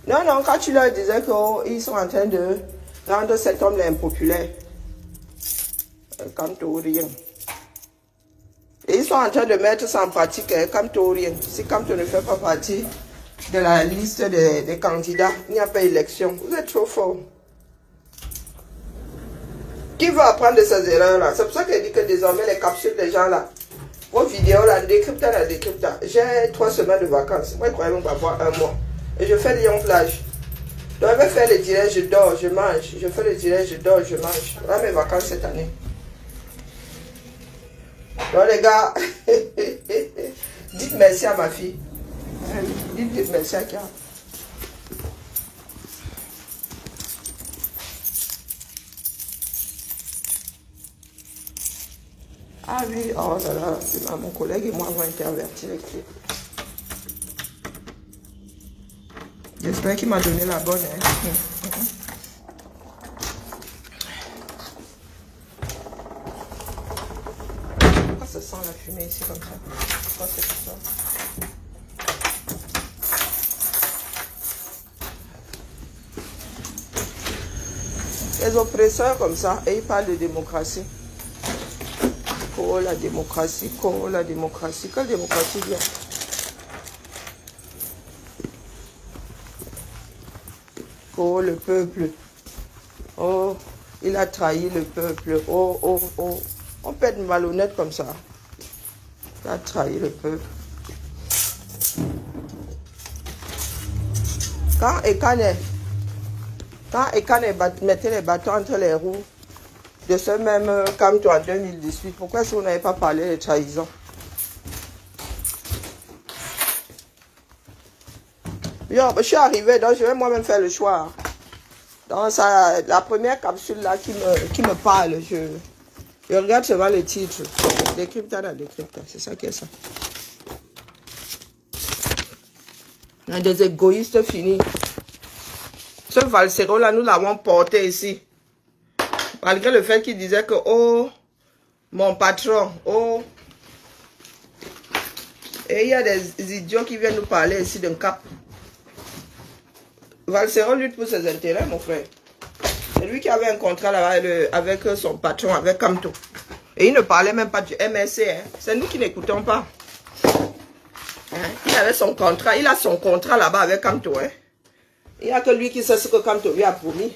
Non, non, quand tu leur disais qu'ils sont en train de rendre cet homme-là impopulaire. Comme tout rien. Et ils sont en train de mettre ça en pratique, comme tout rien. Si comme tu ne fais pas partie de la liste des candidats, il n'y a pas élection. Vous êtes trop fort. Qui veut apprendre de ces erreurs-là? C'est pour ça que je dis que désormais, les capsules des gens là, vos vidéos là, décrypta. J'ai 3 semaines de vacances. Moi, je croyais qu'on va avoir 1 mois. Et je fais Lyon-Plage. Donc, je vais faire le direct, je dors, je mange. Je fais le direct, je dors, je mange. Voilà mes vacances cette année. Donc, les gars, dites merci à ma fille. Dites merci à Kia. Ah oui, oh là là, mon collègue et moi avons interverti les clés. J'espère qu'il m'a donné la bonne. Pourquoi ça sent la fumée ici comme ça? Pourquoi c'est ça? Les oppresseurs comme ça, et ils parlent de démocratie. Oh la démocratie, oh la démocratie. Quelle démocratie vient? Oh le peuple. Oh, il a trahi le peuple. Oh, oh, oh. On peut être malhonnête comme ça. Il a trahi le peuple. Quand Ekane mettait les bâtons entre les roues de ce même Kamto en 2018, pourquoi est-ce qu'on n'avait pas parlé de trahison? Yo, je suis arrivé, donc je vais moi-même faire le choix. Donc ça, la première capsule là qui me parle, je regarde seulement le titre. Décrypta, c'est ça qui est ça. On a des égoïstes finis. Ce Valsero là, nous l'avons porté ici. Malgré le fait qu'il disait que, oh, mon patron, oh. Et il y a des idiots qui viennent nous parler ici d'un cap. Valsero lutte pour ses intérêts, mon frère. C'est lui qui avait un contrat là-bas avec son patron, avec Kamto. Et il ne parlait même pas du MSC. Hein. C'est nous qui n'écoutons pas. Hein? Il avait son contrat, il a son contrat là-bas avec Kamto. Hein? Il n'y a que lui qui sait ce que Kamto lui a promis.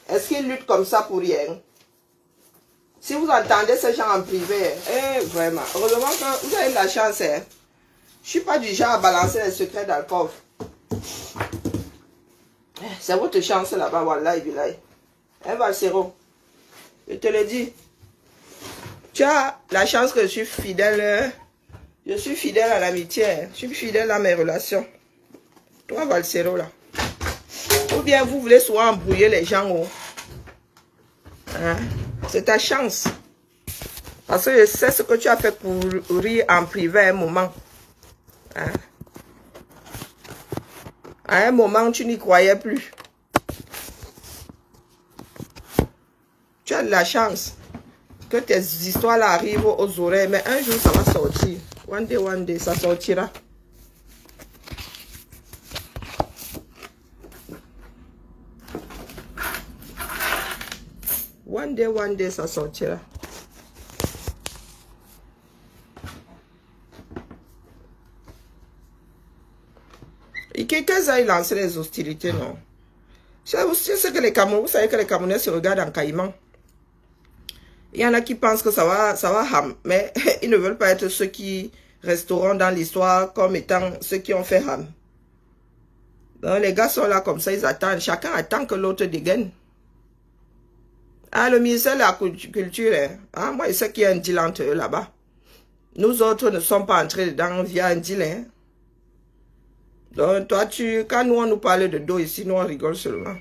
Est-ce qu'il lutte comme ça pour rien? Si vous entendez ces gens en privé, vraiment, heureusement que vous avez de la chance. Hein? Je ne suis pas du genre à balancer les secrets dans le coffre. C'est votre chance là-bas, wallahi billahi. Hein, Valsero? Je te le dis. Tu as la chance que je suis fidèle. Je suis fidèle à l'amitié. Je suis fidèle à mes relations. Toi, Valsero, là. Ou bien vous voulez souvent embrouiller les gens. Oh. Hein? C'est ta chance. Parce que je sais ce que tu as fait pour rire en privé à un moment. Hein? À un moment, tu n'y croyais plus. Tu as de la chance que tes histoires là arrivent aux oreilles. Mais un jour, ça va sortir. One day, ça sortira. One day, ça sortira. Et quelqu'un a lancé les hostilités, non? C'est que les Camerounais, vous savez que les Camerounais se regardent en caïman. Il y en a qui pensent que ça va ham, mais ils ne veulent pas être ceux qui resteront dans l'histoire comme étant ceux qui ont fait ham. Donc les gars sont là comme ça, ils attendent. Chacun attend que l'autre dégaine. Ah, le ministère de la Culture, hein? Ah, moi, je sais qu'il y a un deal entre eux là-bas. Nous autres ne sommes pas entrés dedans via un deal. Hein? Donc, toi, quand nous, on nous parle de dos ici, nous, on rigole seulement.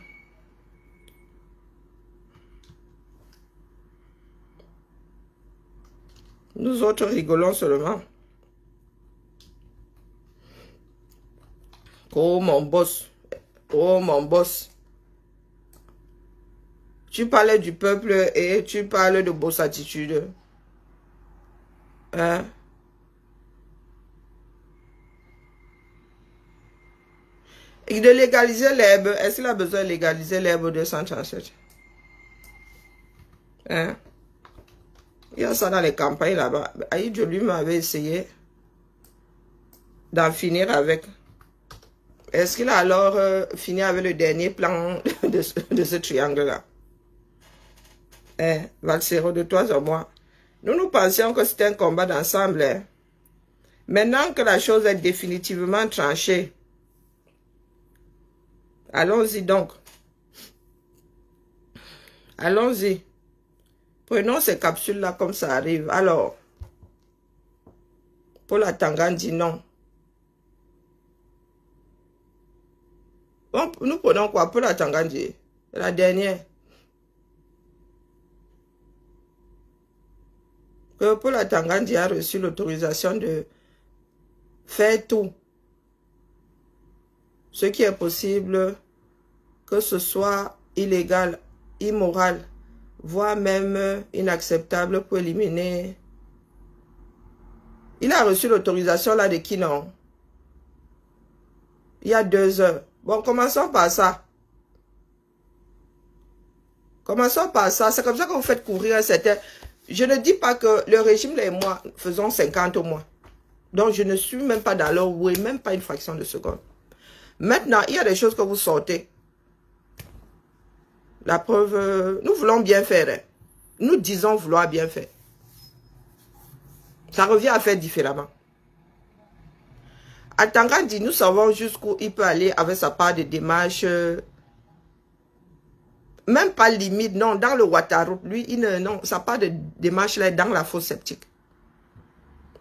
Nous autres rigolons seulement. Oh, mon boss. Oh, mon boss. Tu parlais du peuple et tu parles de boss attitude. Hein? Et de légaliser l'herbe, est-ce qu'il a besoin de légaliser l'herbe 237? Hein? Il y a ça dans les campagnes là-bas. Aïe, je lui m'avait essayé d'en finir avec. Est-ce qu'il a alors fini avec le dernier plan de ce triangle-là? Hein? Valsero, de toi à moi. Nous pensions que c'était un combat d'ensemble. Hein? Maintenant que la chose est définitivement tranchée, allons-y donc. Allons-y. Prenons ces capsules-là comme ça arrive. Alors, Paul Atangan dit non. Bon, nous prenons quoi? Paul Atangan dit la dernière. Que Paul Atangan a reçu l'autorisation de faire tout ce qui est possible, que ce soit illégal, immoral, voire même inacceptable pour éliminer. Il a reçu l'autorisation là de qui, non? Il y a 2 heures. Bon, commençons par ça. Commençons par ça. C'est comme ça que vous faites courir un certain... Je ne dis pas que le régime et moi faisons 50 au moins. Donc, je ne suis même pas dans leur way, même pas une fraction de seconde. Maintenant, il y a des choses que vous sortez. La preuve, nous voulons bien faire. Hein. Nous disons vouloir bien faire. Ça revient à faire différemment. Atangan dit, nous savons jusqu'où il peut aller avec sa part de démarche. Même pas limite, non, dans le Ouattara. Lui, non, sa part de démarche là est dans la fosse septique.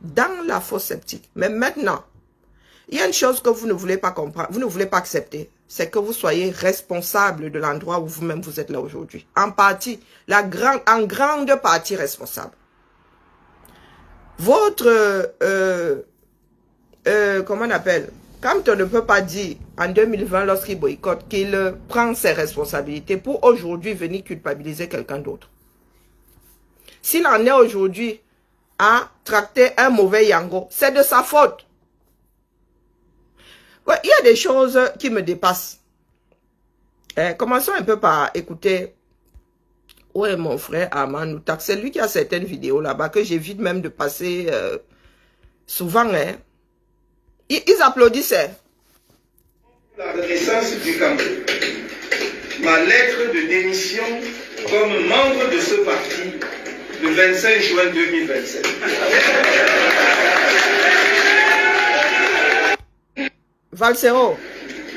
Dans la fosse septique. Mais maintenant, il y a une chose que vous ne voulez pas comprendre, vous ne voulez pas accepter. C'est que vous soyez responsable de l'endroit où vous-même vous êtes là aujourd'hui. En partie, en grande partie responsable. Votre, comment on appelle, quand on ne peut pas dire en 2020 lorsqu'il boycotte qu'il prend ses responsabilités pour aujourd'hui venir culpabiliser quelqu'un d'autre. S'il en est aujourd'hui à tracter un mauvais yango, c'est de sa faute. Ouais, il y a des choses qui me dépassent. Commençons un peu par écouter où est mon frère Amanoutak. C'est lui qui a certaines vidéos là-bas que j'évite même de passer souvent. Hein. Ils applaudissaient. La renaissance du Cameroun. Ma lettre de démission comme membre de ce parti le 25 juin 2027. Valsero.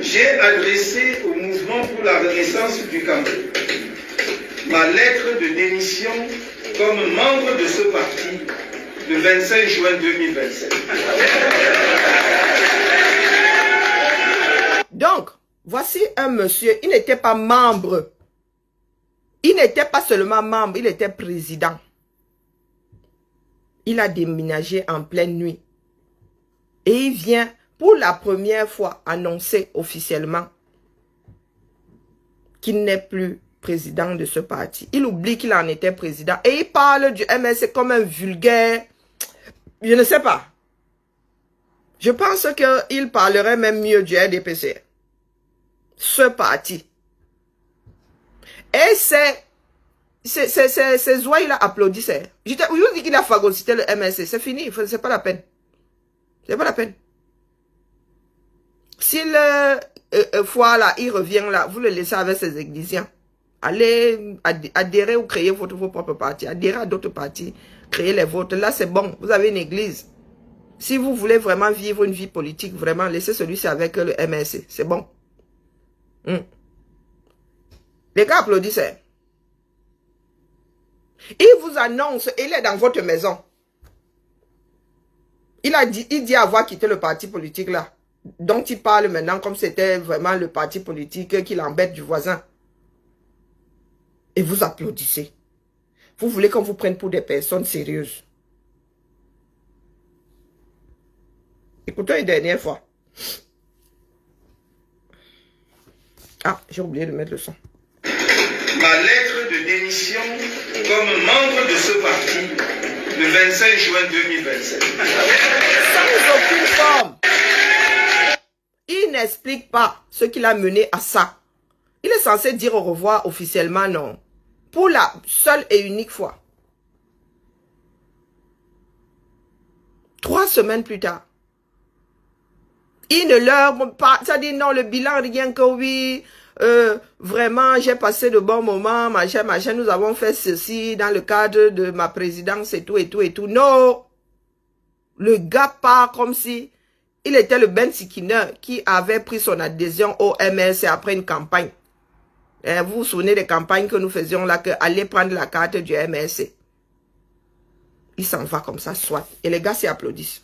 J'ai adressé au mouvement pour la renaissance du Cameroun ma lettre de démission comme membre de ce parti le 25 juin 2027. Donc, voici un monsieur, il n'était pas membre. Il n'était pas seulement membre, il était président. Il a déménagé en pleine nuit. Et il vient pour la première fois annoncer officiellement qu'il n'est plus président de ce parti. Il oublie qu'il en était président. Et il parle du MSC comme un vulgaire. Je ne sais pas. Je pense qu'il parlerait même mieux du RDPC. Ce parti. Et ces oies, il a applaudi. Je vous dis qu'il a phagocyté le MSC. C'est fini. C'est pas la peine. C'est pas la peine. S'il fois là, il revient là, vous le laissez avec ses églisiens. Allez adhérer ou créer vos propres partis. Adhérer à d'autres partis. Créer les vôtres. Là, c'est bon. Vous avez une église. Si vous voulez vraiment vivre une vie politique, vraiment, laissez celui-ci avec le MSC. C'est bon. Les gars applaudissent. Il vous annonce, il est dans votre maison. Il dit avoir quitté le parti politique là, dont il parle maintenant comme c'était vraiment le parti politique qui l'embête du voisin. Et vous applaudissez. Vous voulez qu'on vous prenne pour des personnes sérieuses. Écoutez une dernière fois. Ah, j'ai oublié de mettre le son. Ma lettre de démission comme membre de ce parti le 25 juin 2027. Sans aucune forme. Il n'explique pas ce qui l'a mené à ça. Il est censé dire au revoir officiellement, non. Pour la seule et unique fois. 3 semaines plus tard. Il ne leur pas, ça dit non, le bilan, rien que oui, vraiment, j'ai passé de bons moments, machin, nous avons fait ceci dans le cadre de ma présidence et tout, et tout, et tout. Non! Le gars part comme si il était le Ben Sikiner qui avait pris son adhésion au MLC après une campagne. Et vous vous souvenez des campagnes que nous faisions là, que allez prendre la carte du MLC. Il s'en va comme ça, soit. Et les gars s'y applaudissent.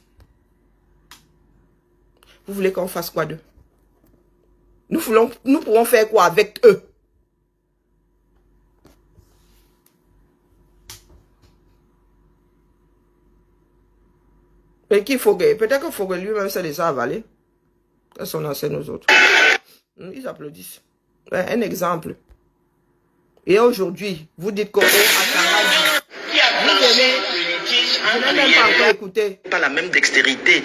Vous voulez qu'on fasse quoi d'eux? Nous pourrons faire quoi avec eux? Et qu'il faut que, peut-être qu'il faut que lui-même s'est déjà avalé. Qu'est-ce qu'on enseigne aux autres? Ils applaudissent. Un exemple. Et aujourd'hui, vous dites qu'on pas la même dextérité,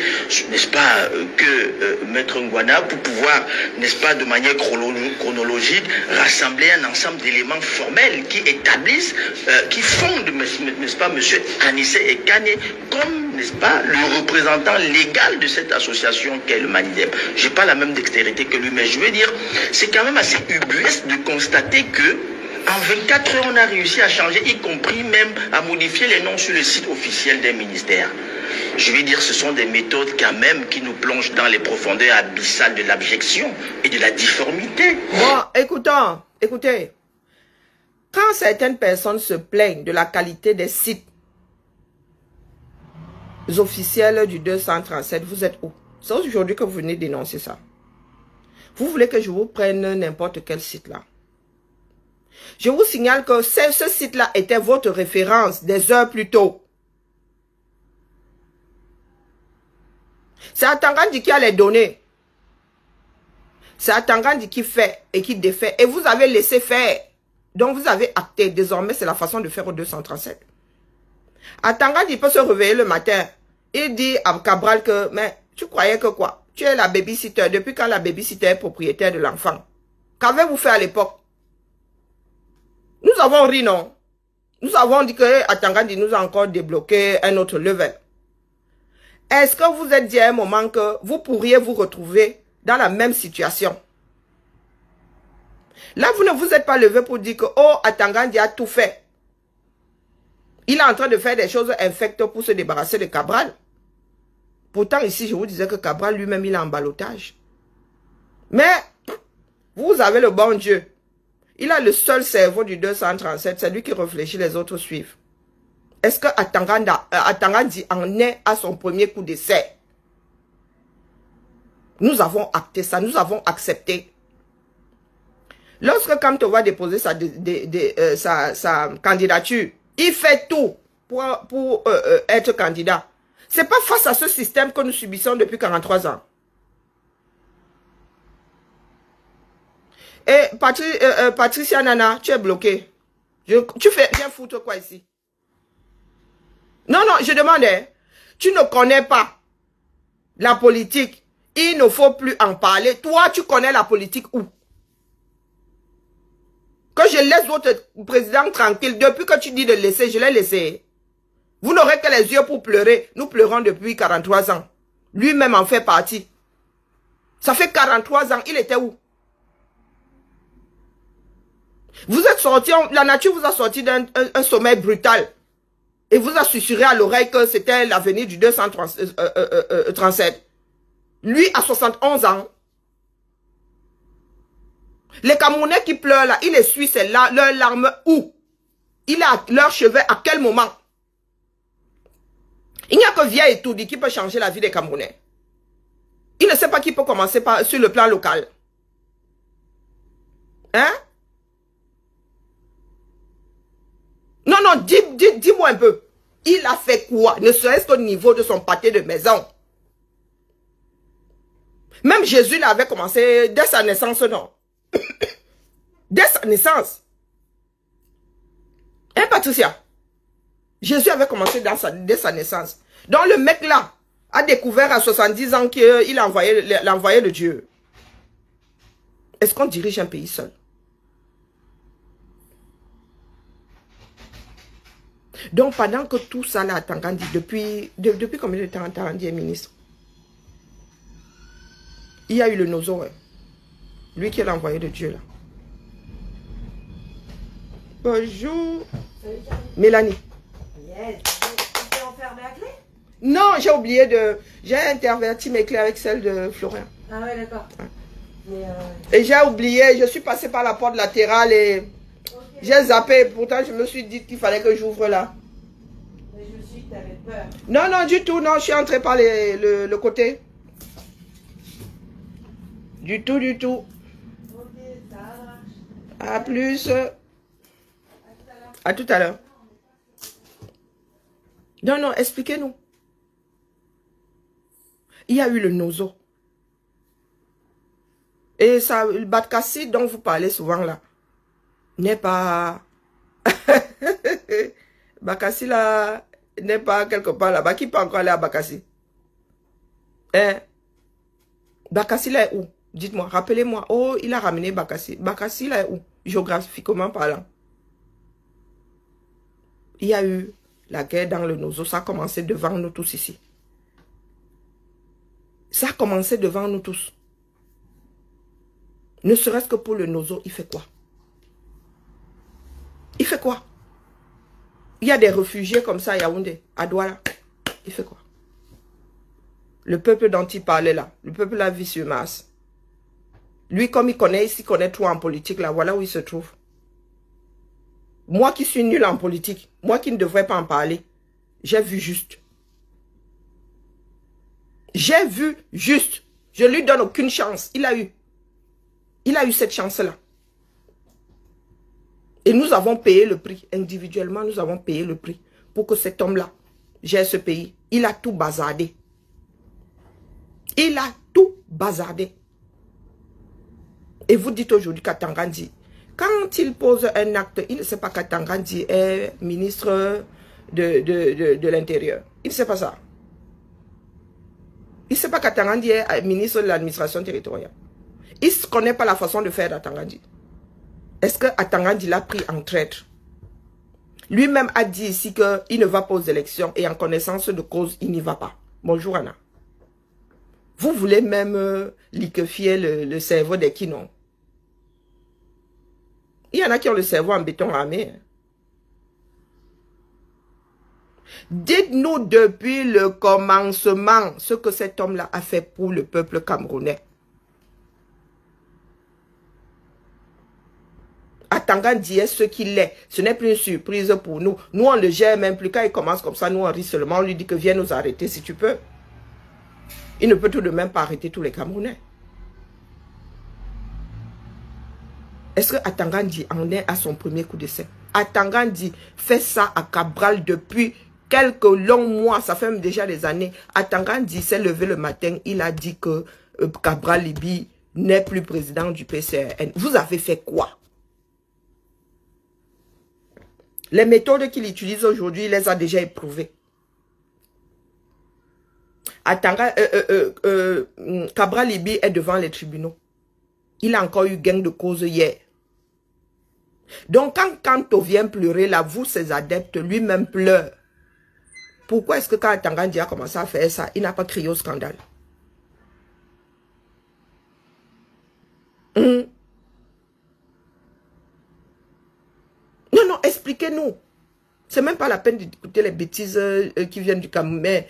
n'est-ce pas, que Maître Ngouana pour pouvoir, n'est-ce pas, de manière chronologique, rassembler un ensemble d'éléments formels qui établissent, qui fondent, n'est-ce pas, monsieur Anissé Ekane comme, n'est-ce pas, le représentant légal de cette association qu'est le Manidep. J'ai pas la même dextérité que lui, mais je veux dire, c'est quand même assez ubuesque de constater que en 24 heures, on a réussi à changer, y compris même à modifier les noms sur le site officiel des ministères. Je veux dire, ce sont des méthodes quand même qui nous plongent dans les profondeurs abyssales de l'abjection et de la difformité. Bon, écoutez. Quand certaines personnes se plaignent de la qualité des sites officiels du 237, vous êtes où? C'est aujourd'hui que vous venez dénoncer ça. Vous voulez que je vous prenne n'importe quel site là? Je vous signale que ce site-là était votre référence des heures plus tôt. C'est Atangandi qui a les données. C'est Atangandi qui fait et qui défait. Et vous avez laissé faire. Donc vous avez acté. Désormais, c'est la façon de faire au 237. Atangandi peut se réveiller le matin. Il dit à Cabral que, mais tu croyais que quoi? Tu es la babysitter. Depuis quand la babysitter est propriétaire de l'enfant? Qu'avez-vous fait à l'époque? Nous avons ri, non? Nous avons dit que Atangandi nous a encore débloqué un autre level. Est-ce que vous êtes dit à un moment que vous pourriez vous retrouver dans la même situation? Là, vous ne vous êtes pas levé pour dire que, oh, Atangandi a tout fait. Il est en train de faire des choses infectes pour se débarrasser de Cabral. Pourtant, ici, je vous disais que Cabral lui-même, il est en ballottage. Mais, vous avez le bon Dieu. Il a le seul cerveau du 237, c'est lui qui réfléchit, les autres suivent. Est-ce que Atangandi en est à son premier coup d'essai? Nous avons acté ça, nous avons accepté. Lorsque Kamto va déposer sa candidature, il fait tout pour être candidat. Ce n'est pas face à ce système que nous subissons depuis 43 ans. Et Patricia Nana, tu es bloqué. Tu viens foutre quoi ici? Non, je demandais. Tu ne connais pas la politique. Il ne faut plus en parler. Toi, tu connais la politique où? Que je laisse votre président tranquille. Depuis que tu dis de laisser, je l'ai laissé. Vous n'aurez que les yeux pour pleurer. Nous pleurons depuis 43 ans. Lui-même en fait partie. Ça fait 43 ans. Il était où? Vous êtes sorti, la nature vous a sorti d'un sommeil brutal. Et vous a susurré à l'oreille que c'était l'avenir du 237. Lui a 71 ans. Les Camerounais qui pleurent là, il les suit, c'est là, leurs larmes où? Il a leurs cheveux à quel moment? Il n'y a que Vieille Toudi qui peut changer la vie des Camerounais. Il ne sait pas qui peut commencer sur le plan local. Hein? Non, dis-moi un peu. Il a fait quoi? Ne serait-ce qu'au niveau de son pâté de maison. Même Jésus l'avait commencé dès sa naissance, non? Dès sa naissance. Hein, Patricia? Jésus avait commencé dès sa naissance. Donc le mec là, a découvert à 70 ans qu'il a envoyé le Dieu. Est-ce qu'on dirige un pays seul? Donc, pendant que tout ça là, Tangandi, depuis combien de temps Tangandi est ministre? Il y a eu le Nozo, lui qui l'a envoyé de Dieu là. Bonjour. Mélanie. Yes. Tu t'es enfermé à clé? Non, j'ai oublié de... J'ai interverti mes clés avec celles de Florian. Ah ouais, d'accord. Ouais. Et j'ai oublié, je suis passée par la porte latérale et... Okay. J'ai zappé, pourtant je me suis dit qu'il fallait que j'ouvre là. Mais je me suis dit que tu avais peur. Non, non, du tout, non, je suis entrée par le côté. Du tout, du tout. Ok, ça marche. À plus. À tout à l'heure. Non, non, expliquez-nous. Il y a eu le Nozo. Et ça, le Batkassi dont vous parlez souvent là, n'est pas... Bakassi là, n'est pas quelque part là-bas. Qui peut encore aller à Bakassi? Hein? Bakassi là est où? Dites-moi, rappelez-moi. Oh, il a ramené Bakassi. Bakassi là est où? Géographiquement parlant. Il y a eu la guerre dans le Nozo. Ça a commencé devant nous tous ici. Ça a commencé devant nous tous. Ne serait-ce que pour le Nozo, il fait quoi? Il fait quoi? Il y a des réfugiés comme ça à Yaoundé, à Douala. Il fait quoi? Le peuple dont il parlait là, le peuple là vit sur Mars. Lui, comme il connaît, ici, connaît tout en politique là, voilà où il se trouve. Moi qui suis nul en politique, moi qui ne devrais pas en parler, j'ai vu juste. J'ai vu juste. Je lui donne aucune chance. Il a eu cette chance-là. Et nous avons payé le prix. Individuellement, nous avons payé le prix pour que cet homme-là gère ce pays. Il a tout bazardé. Il a tout bazardé. Et vous dites aujourd'hui qu'Atangandi, quand il pose un acte, il ne sait pas qu'Atangandi est ministre de l'Intérieur. Il ne sait pas ça. Il ne sait pas qu'Atangandi est ministre de l'administration territoriale. Il ne connaît pas la façon de faire d'Atangandi. Est-ce que Atangandi l'a pris en traître? Lui-même a dit ici qu'il ne va pas aux élections et en connaissance de cause, il n'y va pas. Bonjour Anna. Vous voulez même liquéfier le cerveau des Kinons. Il y en a qui ont le cerveau en béton armé. Dites-nous depuis le commencement ce que cet homme-là a fait pour le peuple camerounais. Atangandi est ce qu'il est. Ce n'est plus une surprise pour nous. Nous, on ne le gère même plus. Quand il commence comme ça, nous, on rit seulement. On lui dit que viens nous arrêter si tu peux. Il ne peut tout de même pas arrêter tous les Camerounais. Est-ce que Atangandi en est à son premier coup d'essai? Atangandi fait ça à Cabral depuis quelques longs mois. Ça fait même déjà des années. Atangandi s'est levé le matin. Il a dit que Cabral Libi n'est plus président du PCRN. Vous avez fait quoi? Les méthodes qu'il utilise aujourd'hui, il les a déjà éprouvées. Cabral Libi est devant les tribunaux. Il a encore eu gain de cause hier. Donc, quand Kanto vient pleurer, là, vous, ses adeptes, lui-même pleure. Pourquoi est-ce que quand Atangandi a commencé à faire ça, il n'a pas crié au scandale? Non, non, expliquez-nous. C'est même pas la peine d'écouter les bêtises qui viennent du Cameroun, mais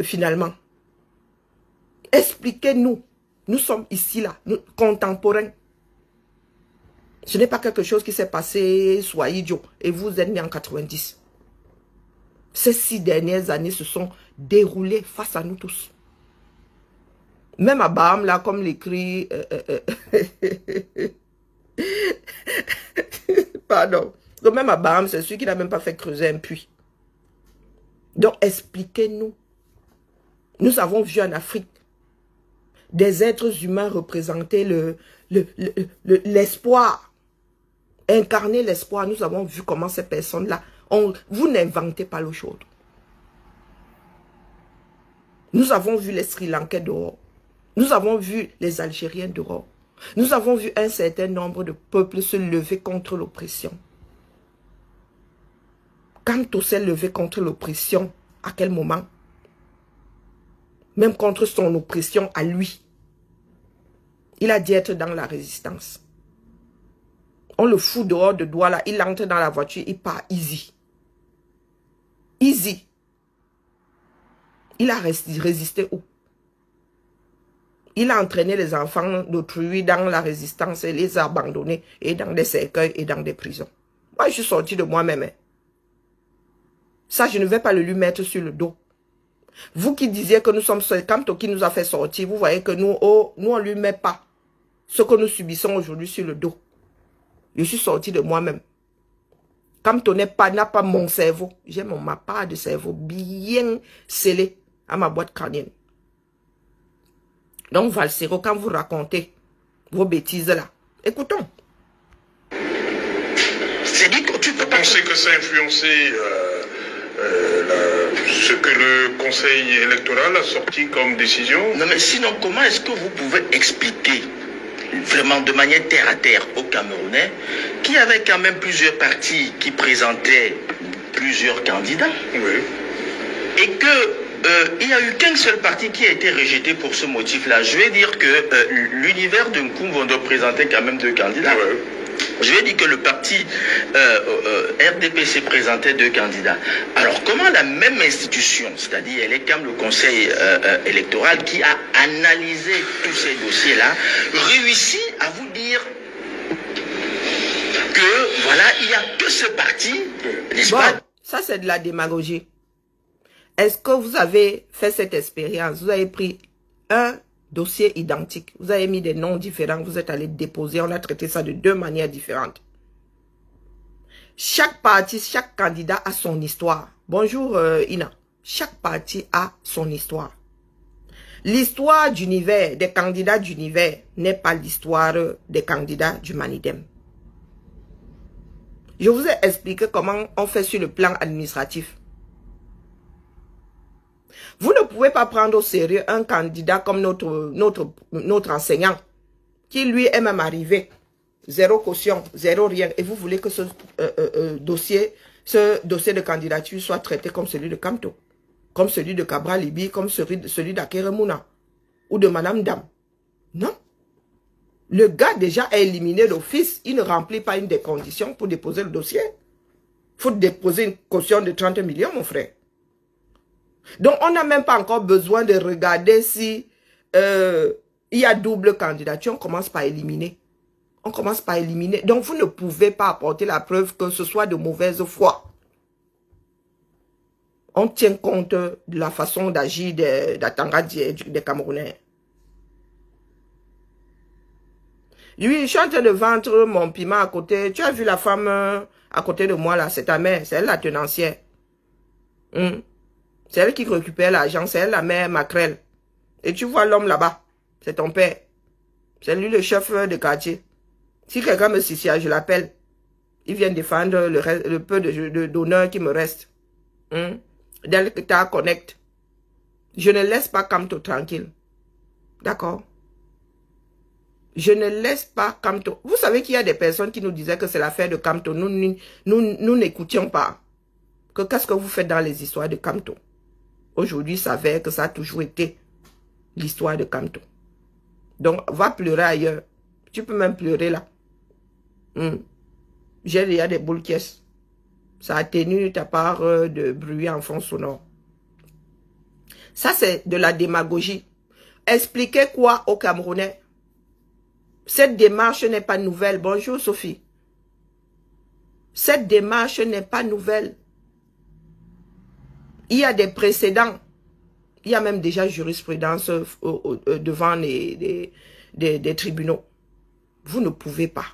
finalement. Expliquez-nous. Nous sommes ici, là, contemporains. Ce n'est pas quelque chose qui s'est passé, soit idiot. Et vous êtes né en 90. Ces 6 dernières années se sont déroulées face à nous tous. Même à Baham, là, comme l'écrit... Pardon. Donc même à Baham, c'est celui qui n'a même pas fait creuser un puits. Donc expliquez-nous. Nous avons vu en Afrique des êtres humains représenter l'espoir. Incarner l'espoir. Nous avons vu comment ces personnes-là... Vous n'inventez pas l'eau chaude. Nous avons vu les Sri Lankais dehors. Nous avons vu les Algériens dehors. Nous avons vu un certain nombre de peuples se lever contre l'oppression. Kamto s'est levé contre l'oppression, à quel moment? Même contre son oppression à lui. Il a dit être dans la résistance. On le fout dehors de Douala, il entre dans la voiture, il part easy. Easy. Il a résisté où? Il a entraîné les enfants d'autrui dans la résistance et les a abandonnés et dans des cercueils et dans des prisons. Moi, je suis sorti de moi-même. Hein. Ça, je ne vais pas le lui mettre sur le dos. Vous qui disiez que nous sommes seuls, Kamto qui nous a fait sortir, vous voyez que nous, on ne lui met pas ce que nous subissons aujourd'hui sur le dos. Je suis sorti de moi-même. Kamto n'a pas mon cerveau. J'ai ma part de cerveau bien scellé à ma boîte crânienne. Donc, Valsero, quand vous racontez vos bêtises là, écoutons. C'est-à-dire que tu peux pas... Vous pensez que ça a influencé ce que le Conseil électoral a sorti comme décision? Non, mais sinon, comment est-ce que vous pouvez expliquer vraiment de manière terre à terre aux Camerounais qu'il y avait quand même plusieurs partis qui présentaient plusieurs candidats? Oui. Et que il n'y a eu qu'un seul parti qui a été rejeté pour ce motif-là. Je vais dire que l'univers de Nkumvondo présentait quand même 2 candidats. Oui. Je vais dire que le parti RDPC présentait 2 candidats. Alors comment la même institution, c'est-à-dire elle est comme le Conseil électoral qui a analysé tous ces dossiers-là, réussit à vous dire que voilà, il n'y a que ce parti, n'est-ce pas? Ça c'est de la démagogie. Est-ce que vous avez fait cette expérience? Vous avez pris un dossier identique. Vous avez mis des noms différents. Vous êtes allé déposer. On a traité ça de 2 manières différentes. Chaque parti, chaque candidat a son histoire. Bonjour Ina. Chaque parti a son histoire. L'histoire d'univers, des candidats d'univers, n'est pas l'histoire des candidats du Manidem. Je vous ai expliqué comment on fait sur le plan administratif. Vous ne pouvez pas prendre au sérieux un candidat comme notre enseignant, qui lui est même arrivé, 0 caution, 0 rien, et vous voulez que ce dossier de candidature soit traité comme celui de Kamto, comme celui de Cabral Libi, comme celui d'Akeremouna, ou de Madame Dam. Non. Le gars déjà est éliminé d'office, il ne remplit pas une des conditions pour déposer le dossier. Il faut déposer une caution de 30 millions, mon frère. Donc, on n'a même pas encore besoin de regarder si il y a double candidature. On commence par éliminer. On commence par éliminer. Donc, vous ne pouvez pas apporter la preuve que ce soit de mauvaise foi. On tient compte de la façon d'agir des Camerounais. Lui, je suis en train de vendre mon piment à côté. Tu as vu la femme à côté de moi là, c'est ta mère, c'est elle la tenancière. C'est elle qui récupère l'argent, c'est elle la mère Macrel. Et tu vois l'homme là-bas, c'est ton père. C'est lui le chef de quartier. Si quelqu'un me siffle, je l'appelle. Il vient défendre le peu d'honneur qui me reste. Delta Connect. Je ne laisse pas Kamto tranquille. D'accord? Je ne laisse pas Kamto. Vous savez qu'il y a des personnes qui nous disaient que c'est l'affaire de Kamto. Nous n'écoutions pas. Qu'est-ce que vous faites dans les histoires de Kamto? Aujourd'hui, il s'avère que ça a toujours été l'histoire de Kamto. Donc, va pleurer ailleurs. Tu peux même pleurer là. J'ai déjà des boules caisses. Ça atténue ta part de bruit en fond sonore. Ça, c'est de la démagogie. Expliquez quoi aux Camerounais? Cette démarche n'est pas nouvelle. Bonjour Sophie. Cette démarche n'est pas nouvelle. Il y a des précédents. Il y a même déjà jurisprudence devant les tribunaux. Vous ne pouvez pas.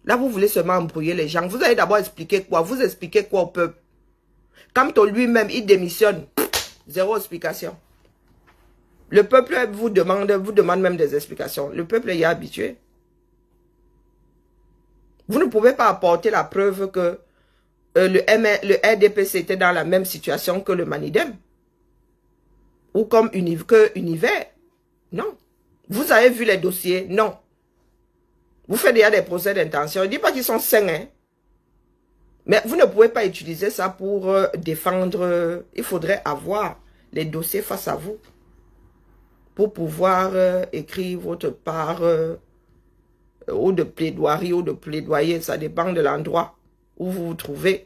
Là, vous voulez seulement embrouiller les gens. Vous allez d'abord expliquer quoi? Vous expliquez quoi au peuple? Quand lui-même, il démissionne, 0 explication. Le peuple vous demande même des explications. Le peuple y est habitué. Vous ne pouvez pas apporter la preuve que le RDPC était dans la même situation que le Manidem. ou comme Univers. Non. Vous avez vu les dossiers? Non. Vous faites déjà des procès d'intention. Je ne dis pas qu'ils sont sains, hein. Mais vous ne pouvez pas utiliser ça pour défendre. Il faudrait avoir les dossiers face à vous pour pouvoir écrire votre part ou de plaidoirie ou de plaidoyer. Ça dépend de l'endroit où vous vous trouvez.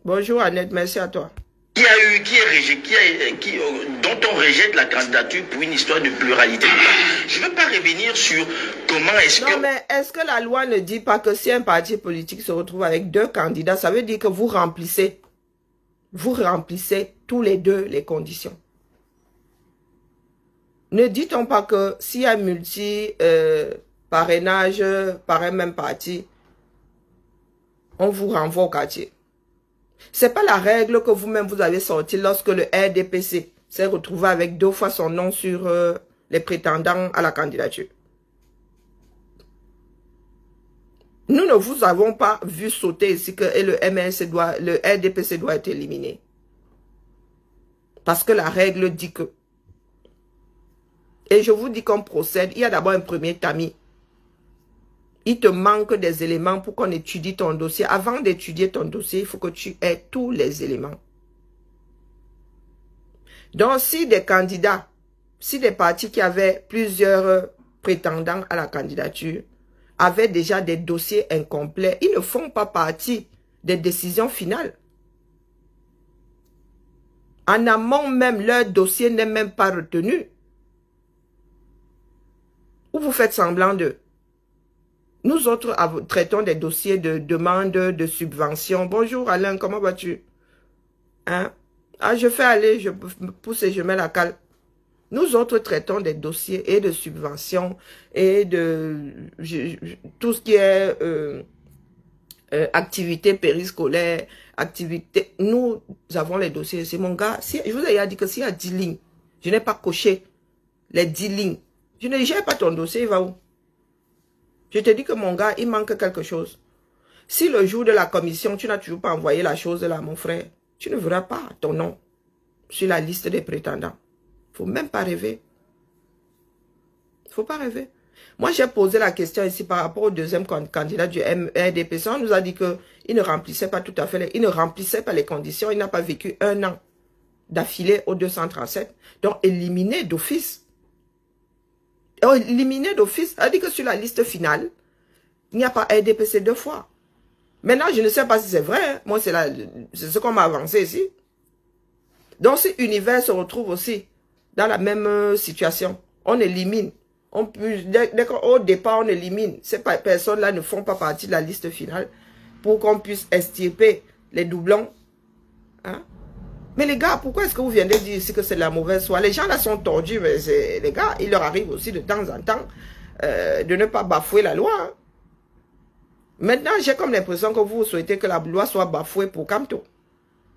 Bonjour Annette, merci à toi. Dont on rejette la candidature pour une histoire de pluralité. Je ne veux pas revenir sur comment est-ce que... Non, mais est-ce que la loi ne dit pas que si un parti politique se retrouve avec 2 candidats, ça veut dire que vous remplissez tous les 2 les conditions. Ne dit-on pas que s'il y a multi-parrainage par un même parti, on vous renvoie au quartier? C'est pas la règle que vous-même vous avez sortie lorsque le RDPC s'est retrouvé avec 2 fois son nom sur les prétendants à la candidature. Nous ne vous avons pas vu sauter ici que le RDPC doit être éliminé. Parce que la règle dit que. Et je vous dis qu'on procède. Il y a d'abord un premier tamis. Il te manque des éléments pour qu'on étudie ton dossier. Avant d'étudier ton dossier, il faut que tu aies tous les éléments. Donc, si des candidats, si des partis qui avaient plusieurs prétendants à la candidature avaient déjà des dossiers incomplets, ils ne font pas partie des décisions finales. En amont même, leur dossier n'est même pas retenu. Ou vous faites semblant d'eux. Nous autres traitons des dossiers de demande de subvention. Bonjour Alain, comment vas-tu? Hein? Ah, je fais aller, je pousse et je mets la cale. Nous autres traitons des dossiers et de subvention et de tout ce qui est activité périscolaire, activité. Nous avons les dossiers. C'est mon gars. Si, je vous ai déjà dit que s'il y a 10 lignes, je n'ai pas coché les 10 lignes. Je ne gère pas ton dossier, il va où? Je te dis que mon gars, il manque quelque chose. Si le jour de la commission, tu n'as toujours pas envoyé la chose là, mon frère, tu ne verras pas ton nom sur la liste des prétendants. Il ne faut même pas rêver. Il ne faut pas rêver. Moi, j'ai posé la question ici par rapport au deuxième candidat du RDPC. On nous a dit qu'il ne remplissait pas tout à fait, il ne remplissait pas les conditions. Il n'a pas vécu 1 an d'affilée au 237. Donc, éliminé d'office. Éliminé d'office, ça dit que sur la liste finale, il n'y a pas RDPC 2 fois. Maintenant, je ne sais pas si c'est vrai. Hein. Moi, c'est ce qu'on m'a avancé ici. Donc, si Univers se retrouve aussi dans la même situation, on élimine. Au départ, on élimine. Ces personnes-là ne font pas partie de la liste finale pour qu'on puisse extirper les doublons. Hein? Mais les gars, pourquoi est-ce que vous venez de dire ici que c'est la mauvaise foi? Les gens là sont tordus, mais les gars, il leur arrive aussi de temps en temps de ne pas bafouer la loi. Hein. Maintenant, j'ai comme l'impression que vous souhaitez que la loi soit bafouée pour Kamto.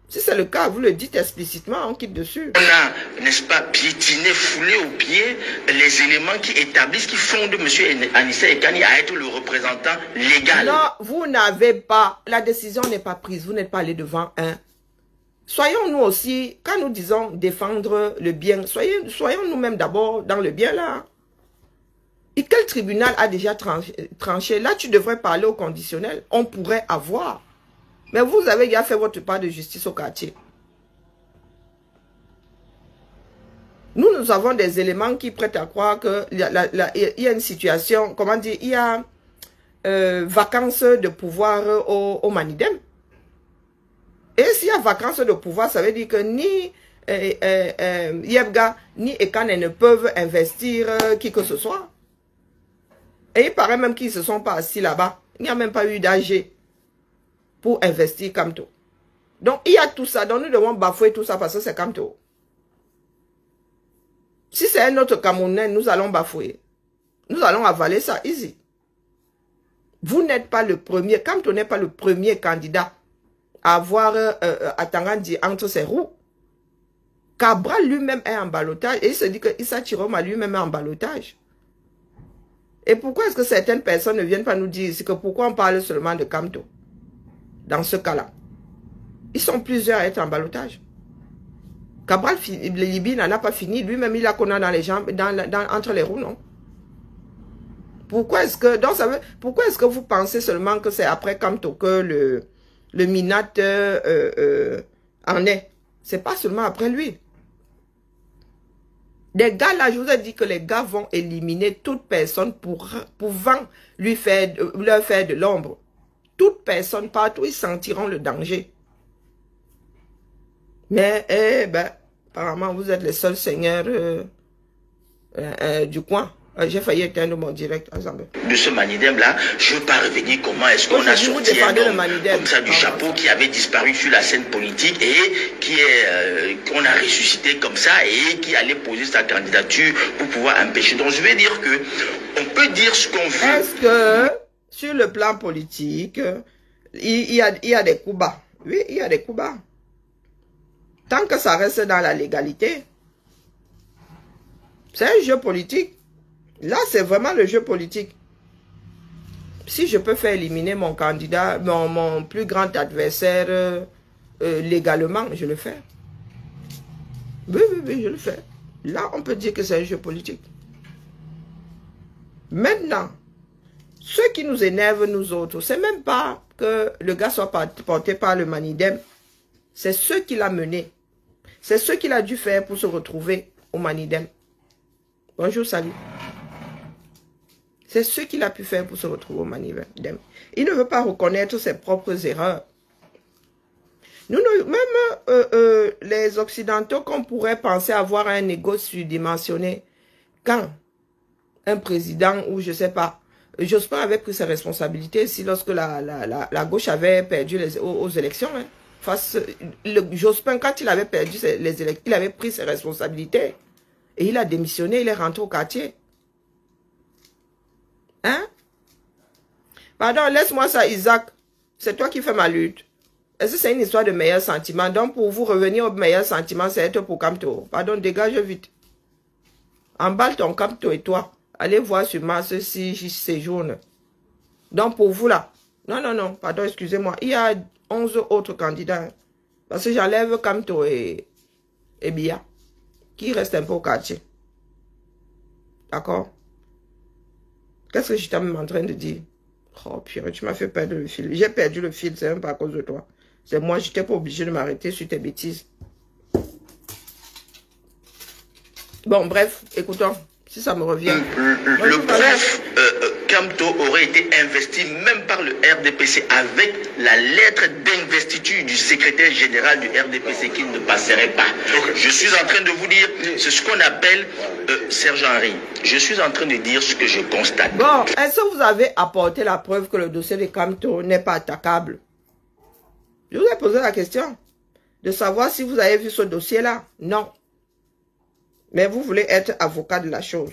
Si c'est le cas, vous le dites explicitement, on quitte dessus. On a, n'est-ce pas, piétiné, foulé au pied les éléments qui établissent, qui fondent M. Anissa Ekani à être le représentant légal. Non, vous n'avez pas, la décision n'est pas prise, vous n'êtes pas allé devant un. Soyons nous aussi, quand nous disons défendre le bien, soyons nous-mêmes d'abord dans le bien là. Et quel tribunal a déjà tranché? Là, tu devrais parler au conditionnel. On pourrait avoir. Mais vous avez déjà fait votre part de justice au quartier. Nous avons des éléments qui prêtent à croire qu'il y a une situation, comment dire, il y a vacance de pouvoir au Manidem. Et s'il y a vacance de pouvoir, ça veut dire que ni Yebga ni Ekane ne peuvent investir qui que ce soit. Et il paraît même qu'ils ne se sont pas assis là-bas. Il n'y a même pas eu d'AG pour investir Kamto. Donc il y a tout ça. Donc nous devons bafouer tout ça parce que c'est Kamto. Si c'est un autre Camerounais, nous allons bafouer. Nous allons avaler ça easy. Vous n'êtes pas le premier. Kamto n'est pas le premier candidat à avoir Atangandi entre ses roues. Cabral lui-même est en ballottage. Et il se dit que Issa Chiroma lui-même est en ballottage. Et pourquoi est-ce que certaines personnes ne viennent pas nous dire ici que pourquoi on parle seulement de Kamto dans ce cas-là? Ils sont plusieurs à être en ballottage. Cabral, Libye n'en a pas fini. Lui-même, il a qu'on a dans les jambes, entre les roues, non? Pourquoi est-ce que vous pensez seulement que c'est après Kamto que le Minat en est? C'est pas seulement après lui. Des gars là, je vous ai dit que les gars vont éliminer toute personne pouvant leur faire de l'ombre. Toute personne, partout, ils sentiront le danger. Mais, apparemment, vous êtes les seuls seigneurs du coin. J'ai failli éteindre mon direct ensemble. De ce Manidem-là, je ne veux pas revenir comment est-ce qu'on a sorti un homme comme ça du chapeau qui avait disparu sur la scène politique et qu'on a ressuscité comme ça et qui allait poser sa candidature pour pouvoir empêcher. Donc je vais dire que on peut dire ce qu'on veut. Est-ce que sur le plan politique, il y a des coups bas? Oui, il y a des coups bas. Tant que ça reste dans la légalité, c'est un jeu politique. Là, c'est vraiment le jeu politique. Si je peux faire éliminer mon candidat, mon plus grand adversaire légalement, je le fais. Oui, je le fais. Là, on peut dire que c'est un jeu politique. Maintenant, ce qui nous énerve, nous autres, c'est même pas que le gars soit porté par le Manidem. C'est ce qu'il a mené. C'est ce qu'il a dû faire pour se retrouver au Manidem. Bonjour, salut. C'est ce qu'il a pu faire pour se retrouver au Manidem. Il ne veut pas reconnaître ses propres erreurs. Même les Occidentaux qu'on pourrait penser avoir un égo surdimensionné, quand un président ou je sais pas, Jospin avait pris ses responsabilités ici lorsque la gauche avait perdu aux élections. Hein. Jospin, quand il avait perdu les élections, il avait pris ses responsabilités et il a démissionné, il est rentré au quartier. Hein? Pardon, laisse-moi ça, Isaac. C'est toi qui fais ma lutte. Est-ce que c'est une histoire de meilleurs sentiments? Donc, pour vous revenir aux meilleurs sentiments, c'est être pour Kamto. Pardon, dégage vite. Emballe ton Kamto et toi. Allez voir sur Mars si j'y séjourne. Donc, pour vous là. Non, pardon, excusez-moi. Il y a 11 autres candidats. Parce que j'enlève Kamto et Bia. Qui reste un peu au quartier. D'accord? Qu'est-ce que j'étais en train de dire? Oh purée, tu m'as fait perdre le fil. J'ai perdu le fil, c'est même pas à cause de toi. C'est moi, j'étais pas obligé de m'arrêter sur tes bêtises. Bon, bref, écoutons, si ça me revient. Le prof Kamto aurait été investi même par le RDPC avec la lettre d'investiture du secrétaire général du RDPC qui ne passerait pas. Je suis en train de vous dire, c'est ce qu'on appelle Serge Henry. Je suis en train de dire ce que je constate. Bon, est-ce que vous avez apporté la preuve que le dossier de Kamto n'est pas attaquable? Je vous ai posé la question de savoir si vous avez vu ce dossier-là. Non. Mais vous voulez être avocat de la chose.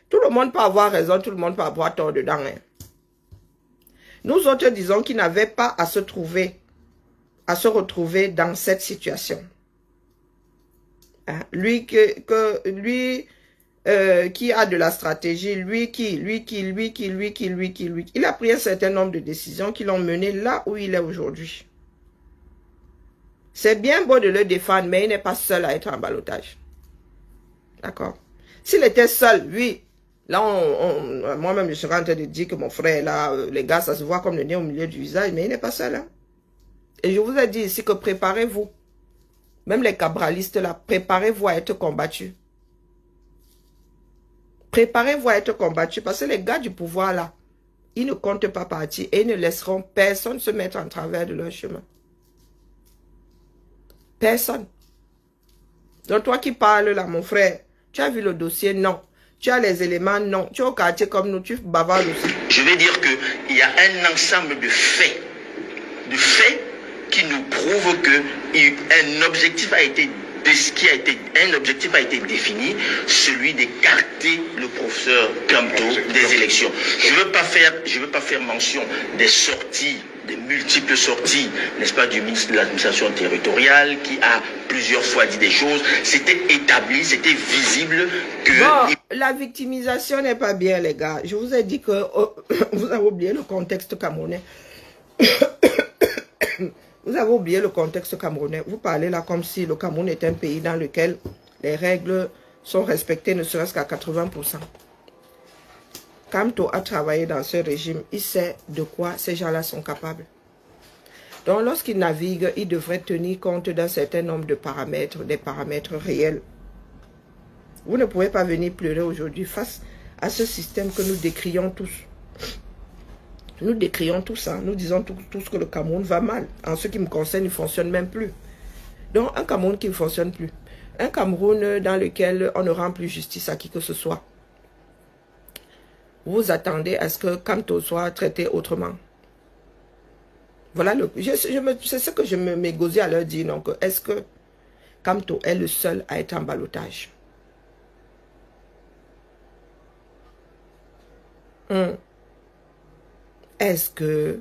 Tout le monde peut avoir raison, tout le monde peut avoir tort dedans. Hein. Nous autres disons qu'il n'avait pas à se retrouver dans cette situation. Hein? Lui qui a de la stratégie, lui qui, il a pris un certain nombre de décisions qui l'ont mené là où il est aujourd'hui. C'est bien beau de le défendre, mais il n'est pas seul à être en ballottage. D'accord? S'il était seul, oui, là, moi-même, je serais en train de dire que mon frère, là, les gars, ça se voit comme le nez au milieu du visage, mais il n'est pas seul. Hein? Et je vous ai dit ici que préparez-vous. Même les cabralistes, là, préparez-vous à être combattus. Préparez-vous à être combattus, parce que les gars du pouvoir, là, ils ne comptent pas partir et ils ne laisseront personne se mettre en travers de leur chemin. Personne. Donc toi qui parles là, mon frère, tu as vu le dossier? Non. Tu as les éléments? Non. Tu es au quartier comme nous, tu bavardes aussi. Je vais dire qu'il y a un ensemble de faits qui nous prouvent qu'un objectif a été défini, celui d'écarter le professeur Kamto des élections. Je veux pas faire mention des sorties, des multiples sorties, n'est-ce pas, du ministre de l'administration territoriale qui a plusieurs fois dit des choses. C'était établi, c'était visible que... Bon, la victimisation n'est pas bien, les gars. Je vous ai dit que vous avez oublié le contexte camerounais. Vous avez oublié le contexte camerounais. Vous parlez là comme si le Cameroun est un pays dans lequel les règles sont respectées ne serait-ce qu'à 80%. Kamto a travaillé dans ce régime. Il sait de quoi ces gens-là sont capables. Donc lorsqu'il navigue, il devrait tenir compte d'un certain nombre de paramètres, des paramètres réels. Vous ne pouvez pas venir pleurer aujourd'hui face à ce système que nous décrions tous. Nous décrions tout ça, nous disons tous que le Cameroun va mal. En ce qui me concerne, il ne fonctionne même plus. Donc un Cameroun qui ne fonctionne plus. Un Cameroun dans lequel on ne rend plus justice à qui que ce soit. Vous attendez à ce que Kamto soit traité autrement. Voilà, c'est ce que je m'égosais à leur dire. Donc, est-ce que Kamto est le seul à être en ballottage? Est-ce que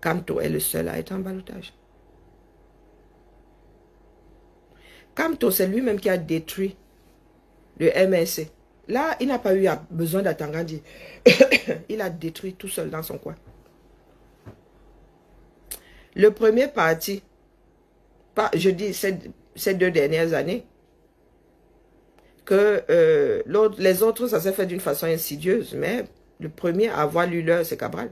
Kamto est le seul à être en ballottage? Kamto, c'est lui-même qui a détruit le MRC. Là, il n'a pas eu besoin d'Atangandi. Il a détruit tout seul dans son coin. Le premier parti, je dis ces 2 dernières années, que les autres, ça s'est fait d'une façon insidieuse, mais le premier à avoir lu l'heure, c'est Cabral.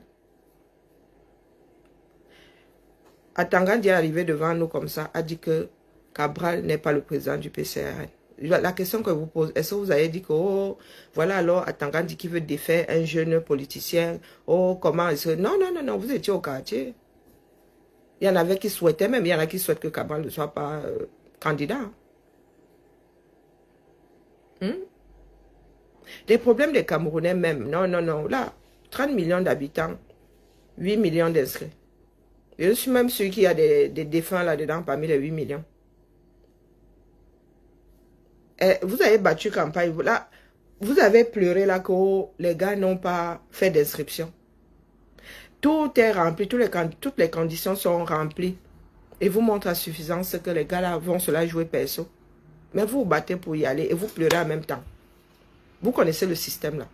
Atangandi est arrivé devant nous comme ça, a dit que Cabral n'est pas le président du PCRN. La question que vous posez, est-ce que vous avez dit que, oh, voilà alors Atangandi qui veut défaire un jeune politicien, oh, comment est-ce que... Non, non, non, non, vous étiez au quartier. Il y en avait qui souhaitaient, même il y en a qui souhaitent que Cabral ne soit pas candidat. Les problèmes des Camerounais même, non, non, non, là, 30 millions d'habitants, 8 millions d'inscrits. Je suis même celui qui a des défunts là-dedans parmi les 8 millions. Et vous avez battu campagne, là, vous avez pleuré là que les gars n'ont pas fait d'inscription. Tout est rempli, toutes les conditions sont remplies. Et vous montrez à suffisance que les gars là vont se la jouer perso. Mais vous vous battez pour y aller et vous pleurez en même temps. Vous connaissez le système là.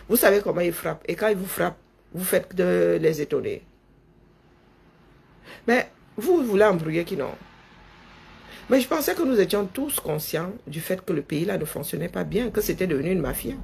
Vous savez comment ils frappent. Et quand ils vous frappent, vous faites de les étonner. Mais vous voulez embrouiller qui non. Mais je pensais que nous étions tous conscients du fait que le pays là ne fonctionnait pas bien, que c'était devenu une mafia.